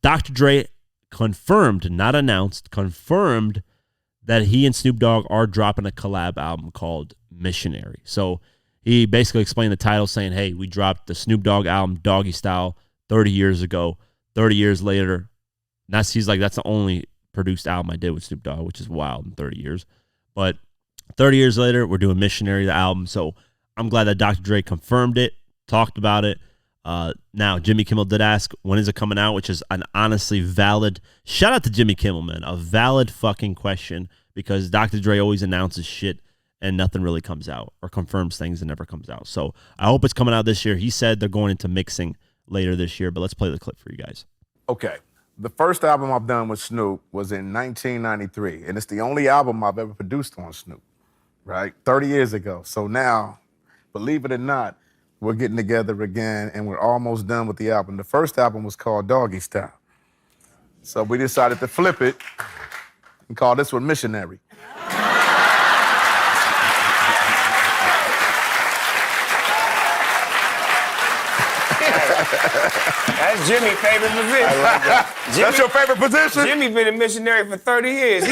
Dr. Dre confirmed, not announced, confirmed that he and Snoop Dogg are dropping a collab album called Missionary. So he basically explained the title saying, hey, we dropped the Snoop Dogg album, Doggy Style, 30 years ago. 30 years later, he's like, that's the only produced album I did with Snoop Dogg, which is wild in 30 years. But 30 years later, we're doing Missionary, the album. So I'm glad that Dr. Dre confirmed it, talked about it. Now, Jimmy Kimmel did ask, when is it coming out? Which is an honestly valid, shout out to Jimmy Kimmel, man, a valid fucking question, because Dr. Dre always announces shit and nothing really comes out, or confirms things and never comes out. So I hope it's coming out this year. He said they're going into mixing later this year, but let's play the clip for you guys. Okay. The first album I've done with Snoop was in 1993, and it's the only album I've ever produced on Snoop, right? 30 years ago. So now, believe it or not, we're getting together again, and we're almost done with the album. The first album was called Doggy Style. So we decided to flip it and call this one Missionary. That's Jimmy's favorite position. I like that. That's your favorite position? Jimmy been a missionary for 30 years.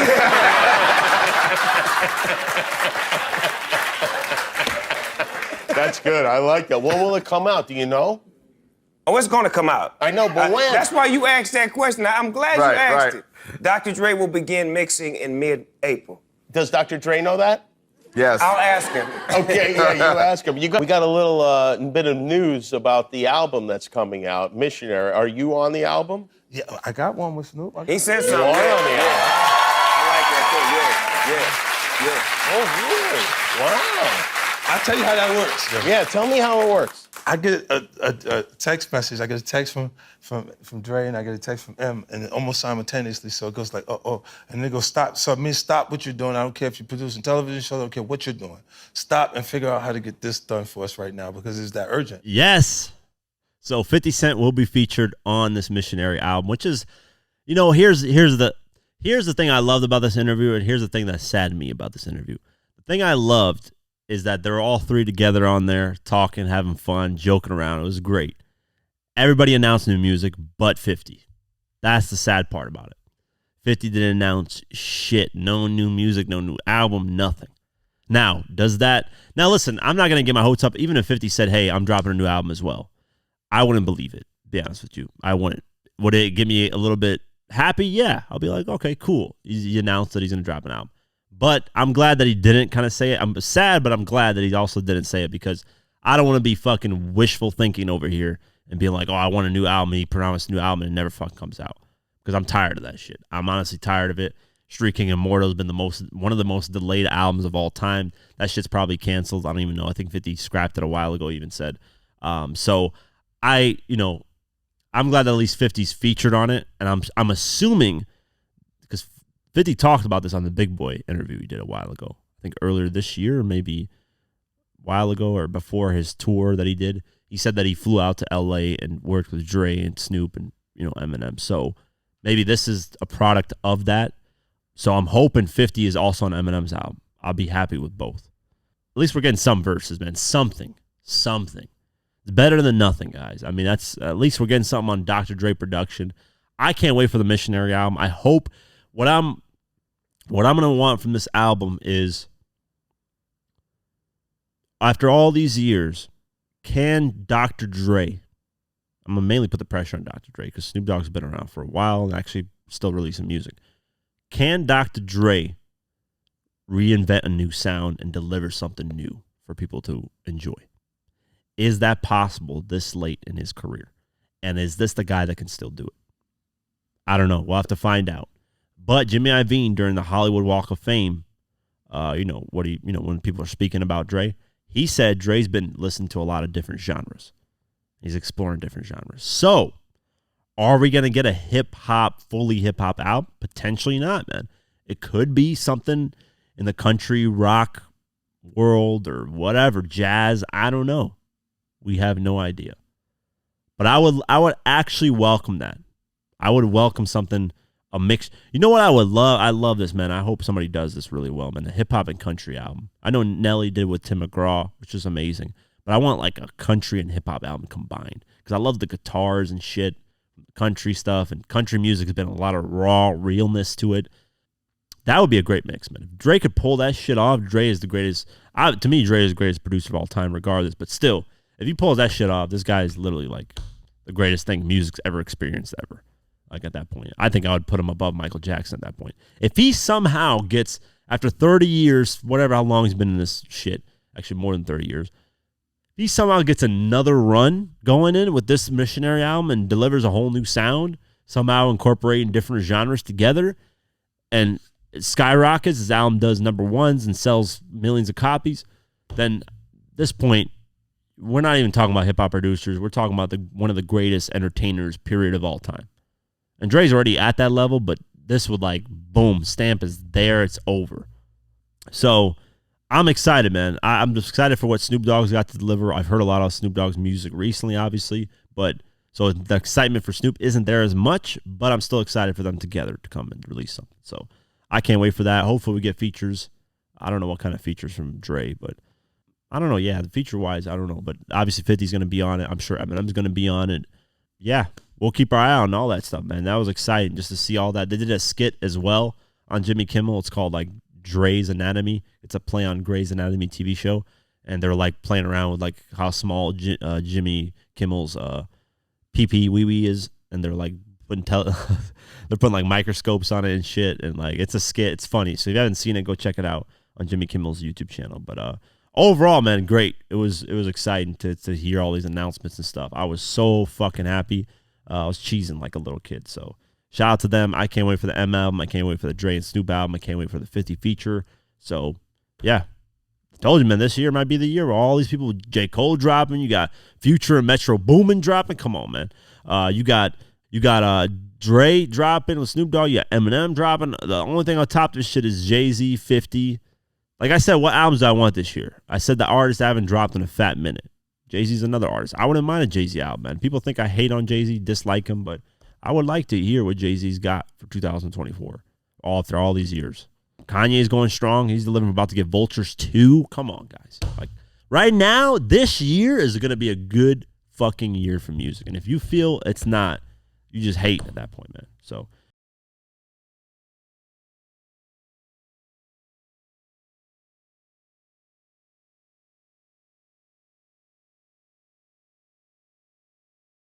That's good. I like that. When will it come out? Do you know? Oh, it's going to come out. I know, but when? That's why you asked that question. I'm glad you asked it. Dr. Dre will begin mixing in mid-April. Does Dr. Dre know that? Yes. I'll ask him. Okay, yeah, you ask him. We got a little bit of news about the album that's coming out, Missionary. Are you on the album? Yeah, I got one with Snoop. He said You something. are on the album. I like that too. Yeah. Oh, really? Wow. I'll tell you how that works. Yeah, tell me how it works. I get a text message. I get a text from Dre, and I get a text from M, and almost simultaneously. So it goes like, and then it goes, stop. So it means stop what you're doing. I don't care if you're producing television shows. I don't care what you're doing. Stop and figure out how to get this done for us right now, because it's that urgent. Yes. So 50 Cent will be featured on this Missionary album, which is, you know, here's the thing I loved about this interview, and here's the thing that saddened me about this interview. The thing I loved is that they're all three together on there, talking, having fun, joking around. It was great. Everybody announced new music but 50. That's the sad part about it. 50 didn't announce shit. No new music, no new album, nothing. Now, now listen, I'm not going to get my hopes up. Even if 50 said, hey, I'm dropping a new album as well, I wouldn't believe it, to be honest with you. I wouldn't. Would it get me a little bit happy? Yeah. I'll be like, okay, cool. He announced that he's going to drop an album. But I'm glad that he didn't kind of say it. I'm sad, but I'm glad that he also didn't say it, because I don't want to be fucking wishful thinking over here and being like, oh, I want a new album. He promised a new album and it never fucking comes out, because I'm tired of that shit. I'm honestly tired of it. Street King Immortal has been one of the most delayed albums of all time. That shit's probably canceled. I don't even know. I think 50 scrapped it a while ago, even said. So I'm glad that at least 50's featured on it, and I'm assuming, because 50 talked about this on the Big Boy interview he did a while ago. I think earlier this year, or maybe a while ago, or before his tour that he did. He said that he flew out to LA and worked with Dre and Snoop and, Eminem. So maybe this is a product of that. So I'm hoping 50 is also on Eminem's album. I'll be happy with both. At least we're getting some verses, man. Something. It's better than nothing, guys. I mean, that's at least we're getting something on Dr. Dre production. I can't wait for the Missionary album. I hope what I'm going to want from this album is, after all these years, can Dr. Dre, I'm going to mainly put the pressure on Dr. Dre because Snoop Dogg's been around for a while and actually still releasing music. Can Dr. Dre reinvent a new sound and deliver something new for people to enjoy? Is that possible this late in his career? And is this the guy that can still do it? I don't know. We'll have to find out. But Jimmy Iovine, during the Hollywood Walk of Fame, when people are speaking about Dre, he said Dre's been listening to a lot of different genres. He's exploring different genres. So, are we going to get a fully hip-hop album? Potentially not, man. It could be something in the country rock world or whatever, jazz. I don't know. We have no idea. But I would actually welcome that. I would welcome something, a mix. You know what I would love? I love this, man. I hope somebody does this really well, man. A hip-hop and country album. I know Nelly did with Tim McGraw, which is amazing. But I want like a country and hip-hop album combined. Because I love the guitars and shit. country stuff, and country music has been a lot of raw realness to it. That would be a great mix, man. If Dre could pull that shit off, Dre is the greatest. To me, Dre is the greatest producer of all time, regardless. But still, if he pulls that shit off, this guy is literally like the greatest thing music's ever experienced ever. Like at that point, I think I would put him above Michael Jackson at that point. If he somehow gets, after 30 years, whatever how long he's been in this shit, actually more than 30 years, if he somehow gets another run going in with this Missionary album and delivers a whole new sound, somehow incorporating different genres together, and it skyrockets, his album does number ones and sells millions of copies, then at this point, we're not even talking about hip-hop producers. We're talking about one of the greatest entertainers, period, of all time. And Dre's already at that level, but this would like, boom, stamp is there, it's over. So I'm excited, man. I'm just excited for what Snoop Dogg's got to deliver. I've heard a lot of Snoop Dogg's music recently, obviously, but so the excitement for Snoop isn't there as much, but I'm still excited for them together to come and release something. So I can't wait for that. Hopefully we get features. I don't know what kind of features from Dre, but I don't know. Yeah, the feature-wise, I don't know. But obviously 50's going to be on it. I'm sure Eminem's going to be on it. Yeah, we'll keep our eye on all that stuff, man. That was exciting just to see all that. They did a skit as well on Jimmy Kimmel. It's called, like, Dre's Anatomy. It's a play on Grey's Anatomy TV show. And they're, like, playing around with, like, how small Jimmy Kimmel's pee-pee wee-wee is. And they're, like, they're putting, like, microscopes on it and shit. And, like, it's a skit. It's funny. So if you haven't seen it, go check it out on Jimmy Kimmel's YouTube channel. But overall, man, great. It was exciting to hear all these announcements and stuff. I was so fucking happy. I was cheesing like a little kid. So shout out to them. I can't wait for the M album. I can't wait for the Dre and Snoop album. I can't wait for the 50 feature. So yeah, I told you, man, this year might be the year where all these people, J. Cole dropping, you got Future and Metro Boomin dropping. Come on, man. You got Dre dropping with Snoop Dogg. You got Eminem dropping. The only thing on top of this shit is Jay-Z, 50. Like I said, what albums do I want this year? I said the artists I haven't dropped in a fat minute. Jay-Z's another artist. I wouldn't mind a Jay-Z album, man. People think I hate on Jay-Z, dislike him, but I would like to hear what Jay-Z's got for 2024 after all these years. Kanye's going strong. He's delivering, about to get Vultures 2. Come on, guys. Like right now, this year is going to be a good fucking year for music. And if you feel it's not, you just hate at that point, man. So